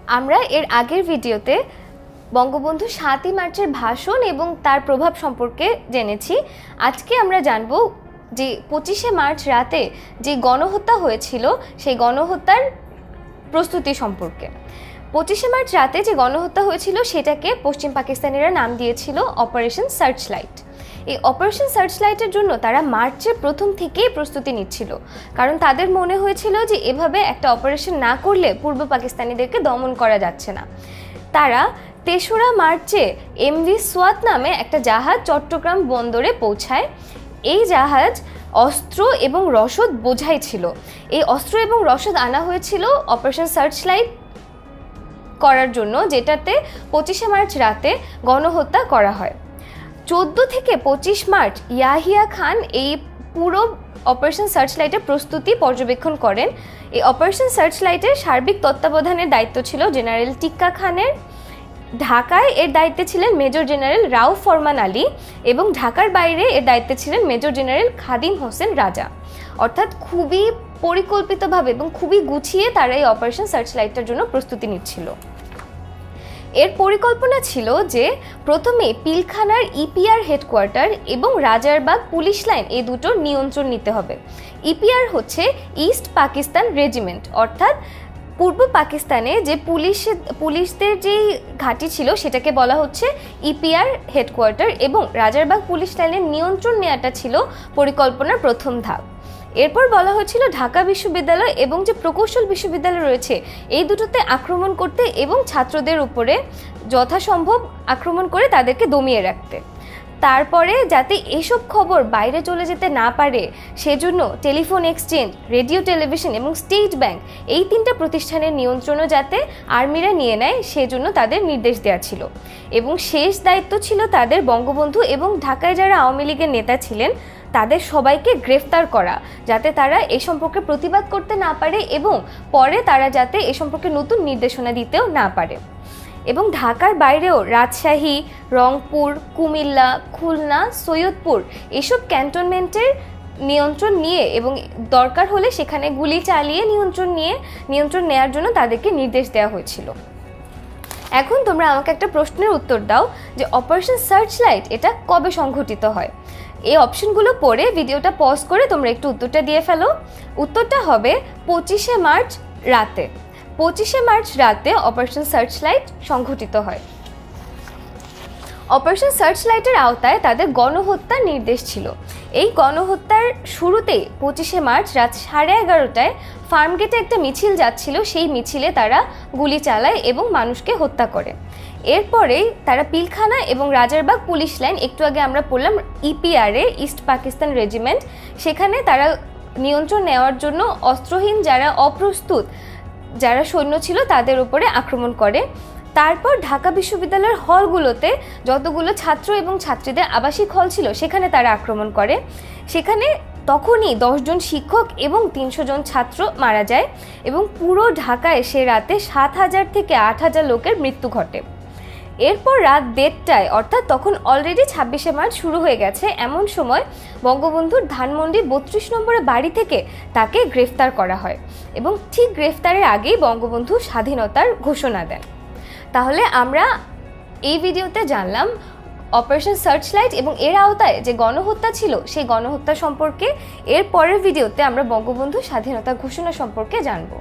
আমরা এর আগের ভিডিওতে বঙ্গবন্ধু ৭ই মার্চের ভাষণ এবং তার প্রভাব সম্পর্কে জেনেছি। আজকে আমরা জানব যে ২৫শে মার্চ রাতে যে গণহত্যা হয়েছিল সেই গণহত্যার প্রস্তুতি সম্পর্কে। ২৫শে মার্চ রাতে যে গণহত্যা হয়েছিল সেটাকে পশ্চিম পাকিস্তানিরা নাম দিয়েছিল অপারেশন সার্চলাইট। এই অপারেশন সার্চলাইটের জন্য তারা মার্চের প্রথম থেকেই প্রস্তুতি নিচ্ছিল, কারণ তাদের মনে হয়েছিল যে এভাবে একটা অপারেশন না করলে পূর্ব পাকিস্তানিদেরকে দমন করা যাচ্ছে না। তারা ৩রা মার্চে এমভি সোয়াত নামে একটা জাহাজ চট্টগ্রাম বন্দরে পৌঁছায়। এই জাহাজ অস্ত্র এবং রসদ বোঝাই ছিল। এই অস্ত্র এবং রসদ আনা হয়েছিল অপারেশন সার্চলাইট করার জন্য, যেটাতে ২৫শে মার্চ রাতে গণহত্যা করা হয়। ১৪ থেকে ২৫ মার্চ ইয়াহিয়া খান এই পুরো অপারেশন সার্চলাইটের প্রস্তুতি পর্যবেক্ষণ করেন। এই অপারেশন সার্চলাইটের সার্বিক তত্ত্বাবধানের দায়িত্ব ছিল জেনারেল টিক্কা খানের। ঢাকায় এর দায়িত্বে ছিলেন মেজর জেনারেল রাউফ ফরমান আলী এবং ঢাকার বাইরে এর দায়িত্বে ছিলেন মেজর জেনারেল খাদিম হোসেন রাজা। অর্থাৎ খুবই পরিকল্পিতভাবে এবং খুবই গুছিয়ে তারা এই অপারেশন সার্চলাইটের জন্য প্রস্তুতি নিচ্ছিল। এর পরিকল্পনা ছিল যে প্রথমে পিলখানার ইপিআর হেডকোয়ার্টার এবং রাজারবাগ পুলিশ লাইন এই দুটোর নিয়ন্ত্রণ নিতে হবে। ইপিআর হচ্ছে ইস্ট পাকিস্তান রেজিমেন্ট, অর্থাৎ পূর্ব পাকিস্তানে যে পুলিশদের যেই ঘাঁটি ছিল সেটাকে বলা হচ্ছে ইপিআর হেডকোয়ার্টার, এবং রাজারবাগ পুলিশ লাইনের নিয়ন্ত্রণ নেওয়াটা ছিল পরিকল্পনার প্রথম ধাপ। এরপর বলা হয়েছিল ঢাকা বিশ্ববিদ্যালয় এবং যে প্রকৌশল বিশ্ববিদ্যালয় রয়েছে এই দুটোতে আক্রমণ করতে এবং ছাত্রদের উপরে যথাসম্ভব আক্রমণ করে তাদেরকে দমিয়ে রাখতে। তারপরে যাতে এসব খবর বাইরে চলে যেতে না পারে সেজন্য টেলিফোন এক্সচেঞ্জ, রেডিও টেলিভিশন এবং স্টেট ব্যাংক এই ৩টা প্রতিষ্ঠানের নিয়ন্ত্রণও যাতে আর্মিরা নিয়ে নেয় সেজন্য তাদের নির্দেশ দেওয়া ছিল। এবং শেষ দায়িত্ব ছিল তাদের বঙ্গবন্ধু এবং ঢাকায় যারা আওয়ামী লীগের নেতা ছিলেন তাদের সবাইকে গ্রেফতার করা, যাতে তারা এ সম্পর্কে প্রতিবাদ করতে না পারে এবং পরে তারা যাতে এ সম্পর্কে নতুন নির্দেশনা দিতেও না পারে। এবং ঢাকার বাইরেও রাজশাহী, রংপুর, কুমিল্লা, খুলনা, সৈয়দপুর এসব ক্যান্টনমেন্টের নিয়ন্ত্রণ নিয়ে এবং দরকার হলে সেখানে গুলি চালিয়ে নিয়ন্ত্রণ নেওয়ার জন্য তাদেরকে নির্দেশ দেওয়া হয়েছিল। এখন তোমরা আমাকে একটা প্রশ্নের উত্তর দাও যে অপারেশন সার্চলাইট এটা কবে সংঘটিত হয়? এই অপশনগুলো পড়ে ভিডিওটা পজ করে তোমরা একটু উত্তরটা দিয়ে ফেলো। উত্তরটা হবে ২৫শে মার্চ রাতে। ২৫শে মার্চ রাতে অপারেশন সার্চলাইট সংঘটিত হয়। অপারেশন সার্চলাইটের আওতায় তাদের গণহত্যার নির্দেশ ছিল। এই গণহত্যার শুরুতেই ২৫শে মার্চ রাত 11:30টায় ফার্মগেটে একটা মিছিল যাচ্ছিল, সেই মিছিলে তারা গুলি চালায় এবং মানুষকে হত্যা করে। এরপরেই তারা পিলখানা এবং রাজারবাগ পুলিশ লাইন, একটু আগে আমরা পড়লাম ইপিআরএ ইস্ট পাকিস্তান রেজিমেন্ট, সেখানে তারা নিয়ন্ত্রণ নেওয়ার জন্য অস্ত্রহীন যারা অপ্রস্তুত যারা সৈন্য ছিল তাদের উপরে আক্রমণ করে। তারপর ঢাকা বিশ্ববিদ্যালয়ের হলগুলোতে যতগুলো ছাত্র এবং ছাত্রীদের আবাসিক হল ছিল সেখানে তারা আক্রমণ করে। সেখানে তখনই 10 জন শিক্ষক এবং 300 জন ছাত্র মারা যায় এবং পুরো ঢাকায় সে রাতে 7000 থেকে 8000 লোকের মৃত্যু ঘটে। এরপর রাত 1:30টায়, অর্থাৎ তখন অলরেডি 26শে মার্চ শুরু হয়ে গেছে, এমন সময় বঙ্গবন্ধুর ধানমন্ডি 32 নম্বরের বাড়ি থেকে তাকে গ্রেফতার করা হয় এবং ঠিক গ্রেফতারের আগেই বঙ্গবন্ধু স্বাধীনতার ঘোষণা দেন। তাহলে আমরা এই ভিডিওতে জানলাম অপারেশন সার্চলাইট এবং এর আওতায় যে গণহত্যা ছিল সেই গণহত্যা সম্পর্কে। এর পরের ভিডিওতে আমরা বঙ্গবন্ধু স্বাধীনতা ঘোষণা সম্পর্কে জানব।